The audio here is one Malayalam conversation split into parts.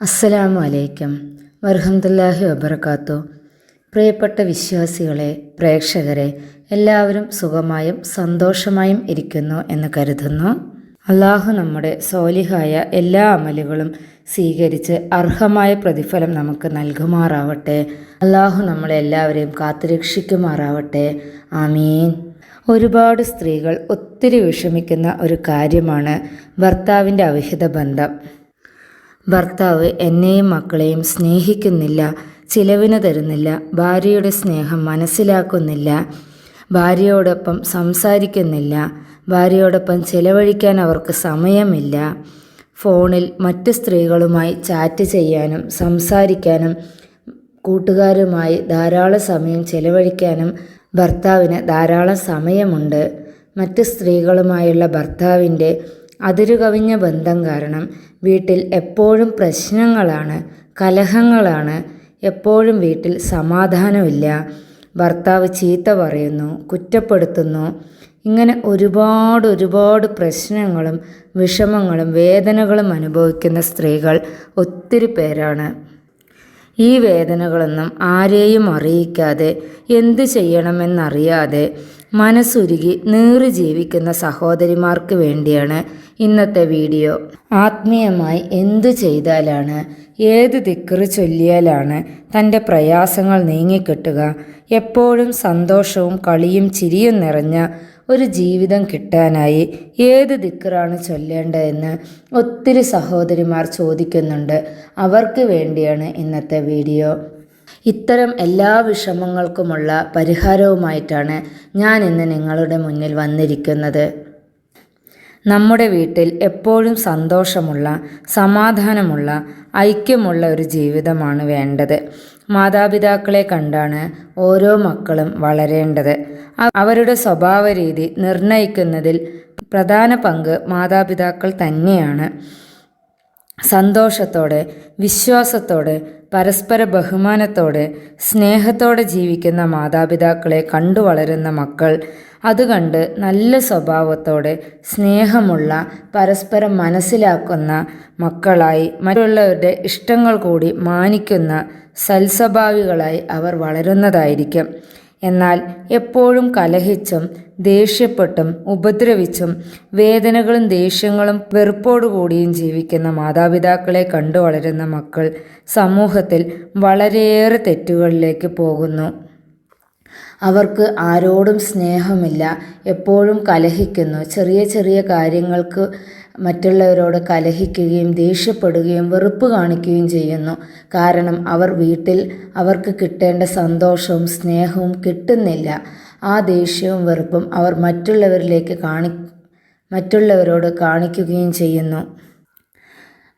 അസ്സലാമു അലൈക്കും വറഹ്മത്തുള്ളാഹി വബറകാതുഹു. പ്രിയപ്പെട്ട വിശ്വാസികളെ, പ്രേക്ഷകരെ, എല്ലാവരും സുഖമായും സന്തോഷമായും ഇരിക്കുന്നു എന്ന് കരുതുന്നു. അള്ളാഹു നമ്മുടെ സോലിഹായ എല്ലാ അമലുകളും സ്വീകരിച്ച് അർഹമായ പ്രതിഫലം നമുക്ക് നൽകുമാറാവട്ടെ. അള്ളാഹു നമ്മളെല്ലാവരെയും കാത്തുരക്ഷിക്കുമാറാവട്ടെ. ആമീൻ. ഒരുപാട് സ്ത്രീകൾ ഒത്തിരി വിഷമിക്കുന്ന ഒരു കാര്യമാണ് ഭർത്താവിൻ്റെ അവിഹിത ബന്ധം. ഭർത്താവ് എന്നെയും മക്കളെയും സ്നേഹിക്കുന്നില്ല, ചിലവിന് തരുന്നില്ല, ഭാര്യയുടെ സ്നേഹം മനസ്സിലാക്കുന്നില്ല, ഭാര്യയോടൊപ്പം സംസാരിക്കുന്നില്ല, ഭാര്യയോടൊപ്പം ചിലവഴിക്കാൻ അവർക്ക് സമയമില്ല, ഫോണിൽ മറ്റ് സ്ത്രീകളുമായി ചാറ്റ് ചെയ്യാനും സംസാരിക്കാനും കൂട്ടുകാരുമായി ധാരാളം സമയം ചിലവഴിക്കാനും ഭർത്താവിന് ധാരാളം സമയമുണ്ട്. മറ്റ് സ്ത്രീകളുമായുള്ള ഭർത്താവിൻ്റെ അതിരുകവിഞ്ഞ ബന്ധം കാരണം വീട്ടിൽ എപ്പോഴും പ്രശ്നങ്ങളാണ്, കലഹങ്ങളാണ്. എപ്പോഴും വീട്ടിൽ സമാധാനമില്ല. ഭർത്താവ് ചീത്ത പറയുന്നു, കുറ്റപ്പെടുത്തുന്നു. ഇങ്ങനെ ഒരുപാട് പ്രശ്നങ്ങളും വിഷമങ്ങളും വേദനകളും അനുഭവിക്കുന്ന സ്ത്രീകൾ ഒത്തിരി പേരാണ്. ഈ വേദനകളൊന്നും ആരെയും അറിയിക്കാതെ എന്തു ചെയ്യണമെന്നറിയാതെ മനസ്സുരുകി നീറി ജീവിക്കുന്ന സഹോദരിമാർക്ക് വേണ്ടിയാണ് ഇന്നത്തെ വീഡിയോ. ആത്മീയമായി എന്തു ചെയ്താലാണ്, ഏത് ദിക്റ് ചൊല്ലിയാലാണ് തൻ്റെ പ്രയാസങ്ങൾ നീങ്ങിക്കിട്ടുക, എപ്പോഴും സന്തോഷവും കളിയും ചിരിയും നിറഞ്ഞ ഒരു ജീവിതം കിട്ടാനായി ഏത് ദിക്റാണ് ചൊല്ലേണ്ടതെന്ന് ഒത്തിരി സഹോദരിമാർ ചോദിക്കുന്നുണ്ട്. അവർക്ക് വേണ്ടിയാണ് ഇന്നത്തെ വീഡിയോ. ഇത്തരം എല്ലാ വിഷമങ്ങൾക്കുമുള്ള പരിഹാരവുമായിട്ടാണ് ഞാൻ ഇന്ന് നിങ്ങളുടെ മുന്നിൽ വന്നിരിക്കുന്നത്. നമ്മുടെ വീട്ടിൽ എപ്പോഴും സന്തോഷമുള്ള, സമാധാനമുള്ള, ഐക്യമുള്ള ഒരു ജീവിതമാണ് വേണ്ടത്. മാതാപിതാക്കളെ കണ്ടാണ് ഓരോ മക്കളും വളരേണ്ടത്. അവരുടെ സ്വഭാവ രീതി നിർണയിക്കുന്നതിൽ പ്രധാന പങ്ക് മാതാപിതാക്കൾ തന്നെയാണ്. സന്തോഷത്തോടെ, വിശ്വാസത്തോടെ, പരസ്പര ബഹുമാനത്തോടെ, സ്നേഹത്തോടെ ജീവിക്കുന്ന മാതാപിതാക്കളെ കണ്ടു വളരുന്ന മക്കൾ അതുകണ്ട് നല്ല സ്വഭാവത്തോടെ, സ്നേഹമുള്ള, പരസ്പരം മനസ്സിലാക്കുന്ന മക്കളായി, മറ്റുള്ളവരുടെ ഇഷ്ടങ്ങൾ കൂടി മാനിക്കുന്ന സൽസ്വഭാവികളായി അവർ വളരുന്നതായിരിക്കും. എന്നാൽ എപ്പോഴും കലഹിച്ചും ദേഷ്യപ്പെട്ടും ഉപദ്രവിച്ചും വേദനകളും ദേഷ്യങ്ങളും വെറുപ്പോടുകൂടിയും ജീവിക്കുന്ന മാതാപിതാക്കളെ കണ്ടു വളരുന്ന മക്കൾ സമൂഹത്തിൽ വളരെയേറെ തെറ്റുകളിലേക്ക് പോകുന്നു. അവർക്ക് ആരോടും സ്നേഹമില്ല, എപ്പോഴും കലഹിക്കുന്നു. ചെറിയ കാര്യങ്ങൾക്ക് മറ്റുള്ളവരോട് കലഹിക്കുകയും ദേഷ്യപ്പെടുകയും വെറുപ്പ് കാണിക്കുകയും ചെയ്യുന്നു. കാരണം അവർ വീട്ടിൽ അവർക്ക് കിട്ടേണ്ട സന്തോഷവും സ്നേഹവും കിട്ടുന്നില്ല. ആ ദേഷ്യവും വെറുപ്പും അവർ മറ്റുള്ളവരോട് കാണിക്കുകയും ചെയ്യുന്നു.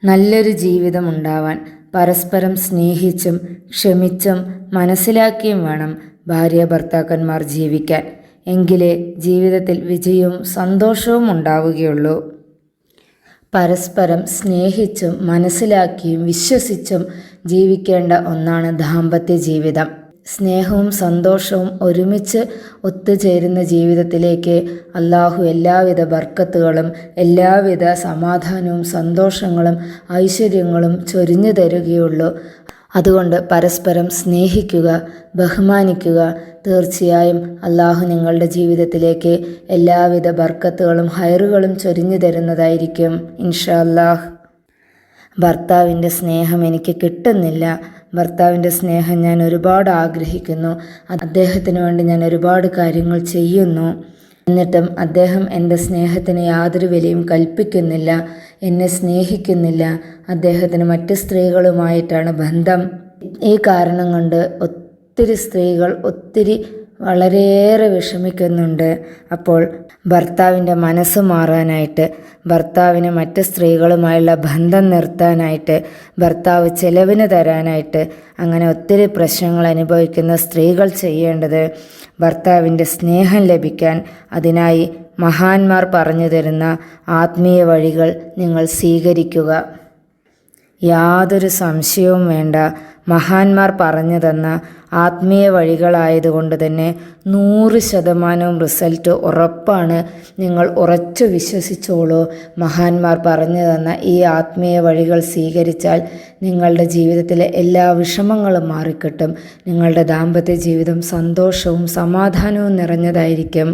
നല്ലൊരു ജീവിതം ഉണ്ടാവാൻ പരസ്പരം സ്നേഹിച്ചും ക്ഷമിച്ചും മനസ്സിലാക്കിയും വേണം ഭാര്യ ഭർത്താക്കന്മാർ ജീവിക്കാൻ. എങ്കിലേ ജീവിതത്തിൽ വിജയവും സന്തോഷവും ഉണ്ടാവുകയുള്ളൂ. പരസ്പരം സ്നേഹിച്ചും മനസ്സിലാക്കിയും വിശ്വസിച്ചും ജീവിക്കേണ്ട ഒന്നാണ് ദാമ്പത്യ ജീവിതം. സ്നേഹവും സന്തോഷവും ഒരുമിച്ച് ഒത്തുചേരുന്ന ജീവിതത്തിലേക്ക് അള്ളാഹു എല്ലാവിധ ബർക്കത്തുകളും എല്ലാവിധ സമാധാനവും സന്തോഷങ്ങളും ഐശ്വര്യങ്ങളും ചൊരിഞ്ഞു തരുകയുള്ളൂ. അതുകൊണ്ട് പരസ്പരം സ്നേഹിക്കുക, ബഹുമാനിക്കുക. തീർച്ചയായും അള്ളാഹു നിങ്ങളുടെ ജീവിതത്തിലേക്ക് എല്ലാവിധ ബർക്കത്തുകളും ഹൈറുകളും ചൊരിഞ്ഞു തരുന്നതായിരിക്കും ഇൻഷാ അല്ലാഹ്. ഭർത്താവിൻ്റെ സ്നേഹം എനിക്ക് കിട്ടുന്നില്ല, ഭർത്താവിൻ്റെ സ്നേഹം ഞാൻ ഒരുപാട് ആഗ്രഹിക്കുന്നു, അദ്ദേഹത്തിന് വേണ്ടി ഞാൻ ഒരുപാട് കാര്യങ്ങൾ ചെയ്യുന്നു, എന്നിട്ടും അദ്ദേഹം എൻ്റെ സ്നേഹത്തിന് യാതൊരു വിലയും കൽപ്പിക്കുന്നില്ല, എന്നെ സ്നേഹിക്കുന്നില്ല, അദ്ദേഹത്തിന് മറ്റ് സ്ത്രീകളുമായിട്ടാണ് ബന്ധം. ഈ കാരണം കൊണ്ട് ഒത്തിരി സ്ത്രീകൾ വളരെയേറെ വിഷമിക്കുന്നുണ്ട്. അപ്പോൾ ഭർത്താവിൻ്റെ മനസ്സ് മാറാനായിട്ട്, ഭർത്താവിന് മറ്റ് സ്ത്രീകളുമായുള്ള ബന്ധം നിർത്താനായിട്ട്, ഭർത്താവ് ചെലവിന് തരാനായിട്ട്, അങ്ങനെ ഒത്തിരി പ്രശ്നങ്ങൾ അനുഭവിക്കുന്ന സ്ത്രീകൾ ചെയ്യേണ്ടത് ഭർത്താവിൻ്റെ സ്നേഹം ലഭിക്കാൻ അതിനായി മഹാന്മാർ പറഞ്ഞു തരുന്ന ആത്മീയ വഴികൾ നിങ്ങൾ സ്വീകരിക്കുക. യാതൊരു സംശയവും വേണ്ട, മഹാന്മാർ പറഞ്ഞു തന്ന ആത്മീയ വഴികളായതുകൊണ്ട് തന്നെ 100% റിസൾട്ട് ഉറപ്പാണ്. നിങ്ങൾ ഉറച്ചു വിശ്വസിച്ചോളൂ. മഹാന്മാർ പറഞ്ഞു തന്ന ഈ ആത്മീയ വഴികൾ സ്വീകരിച്ചാൽ നിങ്ങളുടെ ജീവിതത്തിലെ എല്ലാ വിഷമങ്ങളും മാറിക്കിട്ടും. നിങ്ങളുടെ ദാമ്പത്യ ജീവിതം സന്തോഷവും സമാധാനവും നിറഞ്ഞതായിരിക്കും.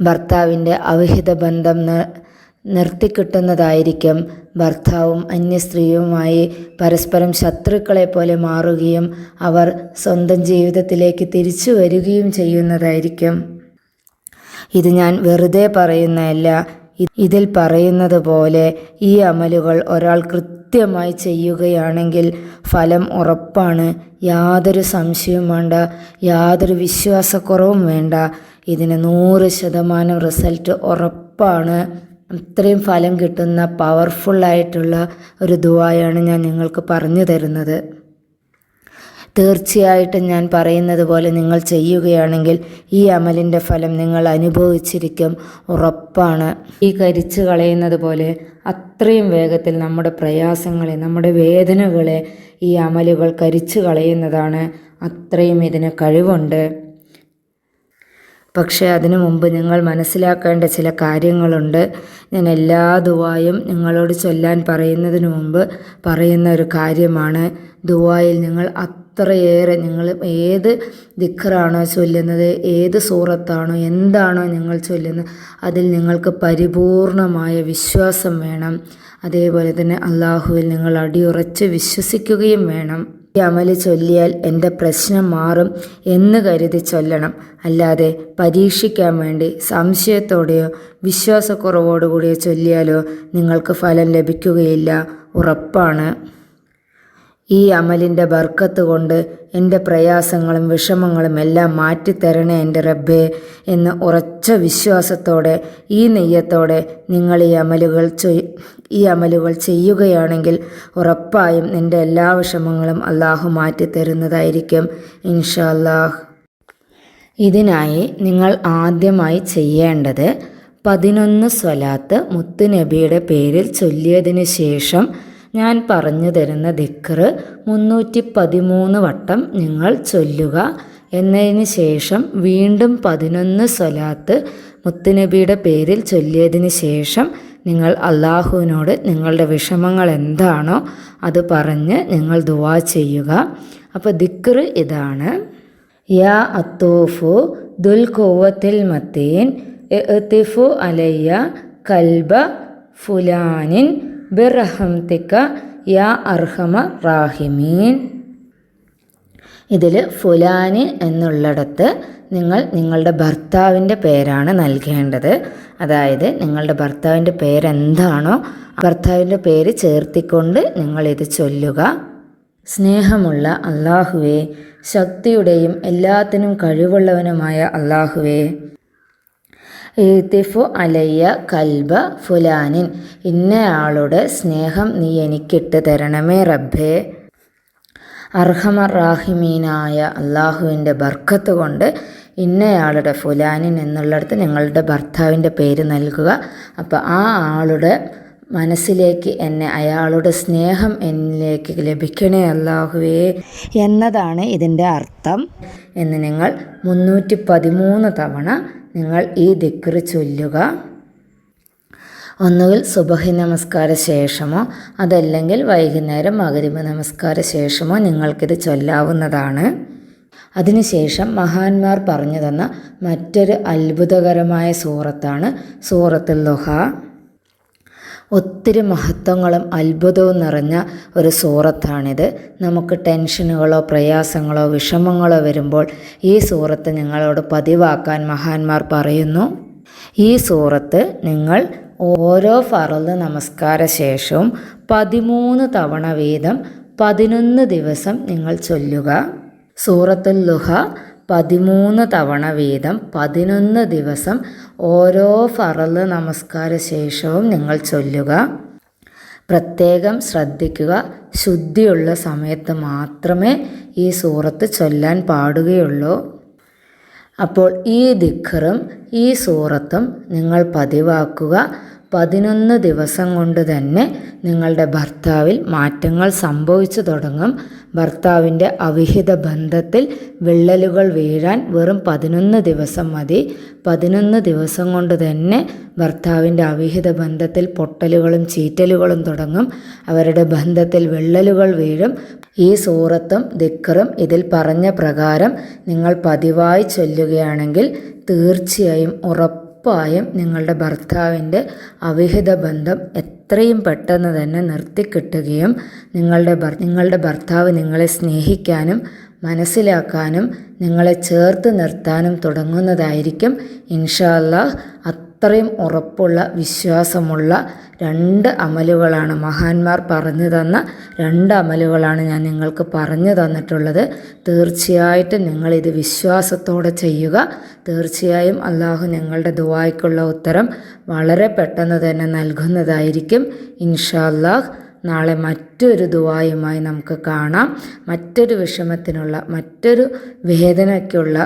ഭർത്താവിൻ്റെ അവിഹിത ബന്ധം നിർത്തിക്കിട്ടുന്നതായിരിക്കും. ഭർത്താവും അന്യസ്ത്രീയുമായി പരസ്പരം ശത്രുക്കളെ പോലെ മാറുകയും അവർ സ്വന്തം ജീവിതത്തിലേക്ക് തിരിച്ചു വരികയും ചെയ്യുന്നതായിരിക്കും. ഇത് ഞാൻ വെറുതെ പറയുന്നതല്ല. ഇതിൽ പറയുന്നത് പോലെ ഈ അമലുകൾ ഒരാൾ കൃത്യമായി ചെയ്യുകയാണെങ്കിൽ ഫലം ഉറപ്പാണ്. യാതൊരു സംശയവും വേണ്ട, യാതൊരു വിശ്വാസക്കുറവും വേണ്ട. ഇതിന് 100% റിസൾട്ട് ഉറപ്പാണ്. അത്രയും ഫലം കിട്ടുന്ന പവർഫുള്ളായിട്ടുള്ള ഒരു ദുആയാണ് ഞാൻ നിങ്ങൾക്ക് പറഞ്ഞു തരുന്നത്. തീർച്ചയായിട്ടും ഞാൻ പറയുന്നത് പോലെ നിങ്ങൾ ചെയ്യുകയാണെങ്കിൽ ഈ അമലിൻ്റെ ഫലം നിങ്ങൾ അനുഭവിച്ചിരിക്കും, ഉറപ്പാണ്. ഈ കരിച്ചു കളയുന്നത് പോലെ അത്രയും വേഗത്തിൽ നമ്മുടെ പ്രയാസങ്ങളെ, നമ്മുടെ വേദനകളെ ഈ അമലുകൾ കരിച്ചു കളയുന്നതാണ്. അത്രയും ഇതിന് കഴിവുണ്ട്. പക്ഷേ അതിനു മുമ്പ് നിങ്ങൾ മനസ്സിലാക്കേണ്ട ചില കാര്യങ്ങളുണ്ട്. ഞാൻ എല്ലാ ദുആയും നിങ്ങളോട് ചൊല്ലാൻ പറയുന്നതിന് മുമ്പ് പറയുന്ന ഒരു കാര്യമാണ്. ദുആയിൽ നിങ്ങൾ അത്രയേറെ, നിങ്ങൾ ഏത് ദിക്റാണോ ചൊല്ലുന്നത്, ഏത് സൂറത്താണോ എന്താണോ നിങ്ങൾ ചൊല്ലുന്നത്, അതിൽ നിങ്ങൾക്ക് പരിപൂർണമായ വിശ്വാസം വേണം. അതേപോലെ തന്നെ അള്ളാഹുവിൽ നിങ്ങൾ അടിയുറച്ച് വിശ്വസിക്കുകയും വേണം. ഈ അമല് ചൊല്ലിയാൽ എൻ്റെ പ്രശ്നം മാറും എന്ന് കരുതി ചൊല്ലണം. അല്ലാതെ പരീക്ഷിക്കാൻ വേണ്ടി സംശയത്തോടെയോ വിശ്വാസക്കുറവോടുകൂടിയോ ചൊല്ലിയാലോ നിങ്ങൾക്ക് ഫലം ലഭിക്കുകയില്ല, ഉറപ്പാണ്. ഈ അമലിൻ്റെ ബർക്കത്ത് കൊണ്ട് എൻ്റെ പ്രയാസങ്ങളും വിഷമങ്ങളും എല്ലാം മാറ്റിത്തരണേ എൻ്റെ റബ്ബേ എന്ന് ഉറച്ച വിശ്വാസത്തോടെ, ഈ നെയ്യത്തോടെ നിങ്ങൾ ഈ അമലുകൾ ചെയ്യുകയാണെങ്കിൽ ഉറപ്പായും നിൻ്റെ എല്ലാ വിഷമങ്ങളും അള്ളാഹു മാറ്റിത്തരുന്നതായിരിക്കും ഇൻഷാ അല്ലാഹ്. ഇതിനായി നിങ്ങൾ ആദ്യമായി ചെയ്യേണ്ടത് 11 സ്വലാത്ത് മുത്തുനബിയുടെ പേരിൽ ചൊല്ലിയതിന് ശേഷം ഞാൻ പറഞ്ഞു തരുന്ന ദിക്റ് 313 വട്ടം നിങ്ങൾ ചൊല്ലുക. എന്നതിന് ശേഷം വീണ്ടും 11 സ്വലാത്ത് മുത്തുനബിയുടെ പേരിൽ ചൊല്ലിയതിന് ശേഷം നിങ്ങൾ അള്ളാഹുവിനോട് നിങ്ങളുടെ വിഷമങ്ങൾ എന്താണോ അത് പറഞ്ഞ് നിങ്ങൾ ദുആ ചെയ്യുക. അപ്പോൾ ദിക്റ് ഇതാണ്: യാ അത്തൂഫു ദുൽ ഖുവ്വത്തിൽ മത്തീൻ ഇഅ്തിഫു അലയ്യ കൽബ ഫുലാനിൻ ബിർഹംതിക യാ അർഹമ റാഹിമീൻ. ഇതിൽ ഫുലാന് എന്നുള്ളിടത്ത് നിങ്ങൾ നിങ്ങളുടെ ഭർത്താവിൻ്റെ പേരാണ് നൽകേണ്ടത്. അതായത് നിങ്ങളുടെ ഭർത്താവിൻ്റെ പേരെന്താണോ ഭർത്താവിൻ്റെ പേര് ചേർത്തിക്കൊണ്ട് നിങ്ങളിത് ചൊല്ലുക. സ്നേഹമുള്ള അള്ളാഹുവേ, ശക്തിയുടെയും എല്ലാത്തിനും കഴിവുള്ളവനുമായ അള്ളാഹുവേ, ഇഅ്തിഫു അലയ്യ കൽബ ഫുലാനിൻ, ഇന്നയാളുടെ സ്നേഹം നീ എനിക്കിട്ട് തരണമേ റബ്ബേ. അർഹമർ റാഹിമീനായ അള്ളാഹുവിൻ്റെ ബർക്കത്ത് കൊണ്ട് ഇന്നയാളുടെ ഫുലാനിൻ എന്നുള്ളിടത്ത് നിങ്ങളുടെ ഭർത്താവിൻ്റെ പേര് നൽകുക. അപ്പോൾ ആ ആളുടെ മനസ്സിലേക്ക് അയാളുടെ സ്നേഹം എന്നിലേക്ക് ലഭിക്കണേ അല്ലാഹുവേ എന്നതാണ് ഇതിൻ്റെ അർത്ഥം എന്ന് നിങ്ങൾ 313 തവണ നിങ്ങൾ ഈ ദിക്റ് ചൊല്ലുക. ഒന്നുകിൽ സുബഹി നമസ്കാര ശേഷമോ അതല്ലെങ്കിൽ വൈകുന്നേരം മഗ്‌രിബ് നമസ്കാര ശേഷമോ നിങ്ങൾക്കിത് ചൊല്ലാവുന്നതാണ്. അതിനുശേഷം മഹാന്മാർ പറഞ്ഞു തന്ന മറ്റൊരു അത്ഭുതകരമായ സൂറത്താണ് സൂറത്തുൽ ദുഹ. ഒത്തിരി മഹത്വങ്ങളും അത്ഭുതവും നിറഞ്ഞ ഒരു സൂറത്താണിത്. നമുക്ക് ടെൻഷനുകളോ പ്രയാസങ്ങളോ വിഷമങ്ങളോ വരുമ്പോൾ ഈ സൂറത്ത് നിങ്ങളോട് പതിവാക്കാൻ മഹാന്മാർ പറയുന്നു. ഈ സൂറത്ത് നിങ്ങൾ ഓരോ ഫർള് നമസ്കാര ശേഷവും 13 തവണ വീതം 11 ദിവസം നിങ്ങൾ ചൊല്ലുക. സൂറത്തുൽ ദുഹ 13 തവണ വീതം 11 ദിവസം ഓരോ ഫർള് നമസ്കാര ശേഷവും നിങ്ങൾ ചൊല്ലുക. പ്രത്യേകം ശ്രദ്ധിക്കുക, ശുദ്ധിയുള്ള സമയത്ത് മാത്രമേ ഈ സൂറത്ത് ചൊല്ലാൻ പാടുകയുള്ളൂ. അപ്പോൾ ഈ ദിക്റും ഈ സൂറത്തും നിങ്ങൾ പതിവാക്കുക. 11 ദിവസം കൊണ്ട് തന്നെ നിങ്ങളുടെ ഭർത്താവിൽ മാറ്റങ്ങൾ സംഭവിച്ചു തുടങ്ങും. ഭർത്താവിൻ്റെ അവിഹിത ബന്ധത്തിൽ വിള്ളലുകൾ വീഴാൻ വെറും 11 ദിവസം മതി. 11 ദിവസം കൊണ്ട് തന്നെ ഭർത്താവിൻ്റെ അവിഹിത ബന്ധത്തിൽ പൊട്ടലുകളും ചീറ്റലുകളും തുടങ്ങും. അവരുടെ ബന്ധത്തിൽ വിള്ളലുകൾ വീഴും. ഈ സൂറത്തും ദിക്റും ഇതിൽ പറഞ്ഞ പ്രകാരം നിങ്ങൾ പതിവായി ചൊല്ലുകയാണെങ്കിൽ തീർച്ചയായും ഉറപ്പായും നിങ്ങളുടെ ഭർത്താവിൻ്റെ അവിഹിത ബന്ധം എത്രയും പെട്ടെന്ന് തന്നെ നിർത്തിക്കിട്ടുകയും നിങ്ങളുടെ ഭർത്താവ് നിങ്ങളെ സ്നേഹിക്കാനും മനസ്സിലാക്കാനും നിങ്ങളെ ചേർത്ത് നിർത്താനും തുടങ്ങുന്നതായിരിക്കും. ഇൻഷാ അല്ലാഹ് അത്രയും ഉറപ്പുള്ള വിശ്വാസമുള്ള 2 അമലുകളാണ് മഹാന്മാർ പറഞ്ഞു തന്ന 2 അമലുകളാണ് ഞാൻ നിങ്ങൾക്ക് പറഞ്ഞു തന്നിട്ടുള്ളത്. തീർച്ചയായിട്ടും നിങ്ങളിത് വിശ്വാസത്തോടെ ചെയ്യുക. തീർച്ചയായും അള്ളാഹു നിങ്ങളുടെ ദുആയ്ക്കുള്ള ഉത്തരം വളരെ പെട്ടെന്ന് തന്നെ നൽകുന്നതായിരിക്കും. ഇൻഷാ അല്ലാഹ് നാളെ മറ്റൊരു ദുആയുമായി നമുക്ക് കാണാം. മറ്റൊരു വിഷമത്തിനുള്ള മറ്റൊരു വേദനയ്ക്കുള്ള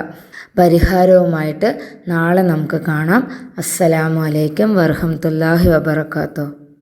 പരിഹാരവുമായിട്ട് നാളെ നമുക്ക് കാണാം. അസ്സലാമു അലൈക്കും വറഹ്മത്തുള്ളാഹി വബറകാതുഹു.